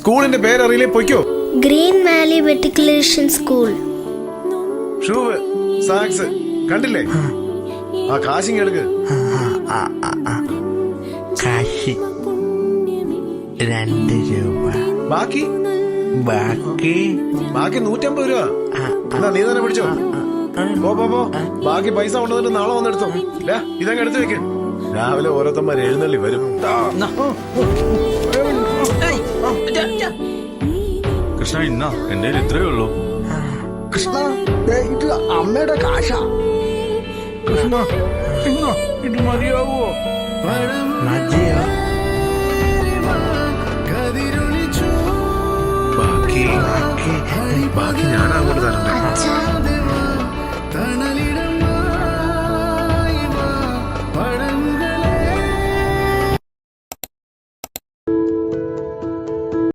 സ്കൂളിന്റെ പേരറിയില്ലേ? പൊയ്ക്കോ. Green valley matriculation school. Shoe, socks കണ്ടില്ലേ? ആ കാശിങ് എടുക്ക്. കാശി 2 രൂപ. ബാക്കി ബാക്കി 150 രൂപ. എന്നാ നീ തന്നെ പിടിച്ചോ. പോ. ബാക്കി പൈസ കൊണ്ടുവന്നിട്ട് നാളെ വന്നെടുത്തോ. ഇതങ്ങ് എടുത്തു വെക്ക്. രാവിലെ ഓരോരുത്തന്മാർ എഴുന്നള്ളി വരും. കൃഷ്ണ, ഇന്ന എന്റെ ഇത്രയേ ഉള്ളൂ. കൃഷ്ണ, ഇത് അമ്മയുടെ കാശാ. കൃഷ്ണ, ഇത് മതിയാവോ? മതിയോ? ബാക്കി ഞാൻ അങ്ങോട്ട് തരണ്ടേ? അച്ഛാ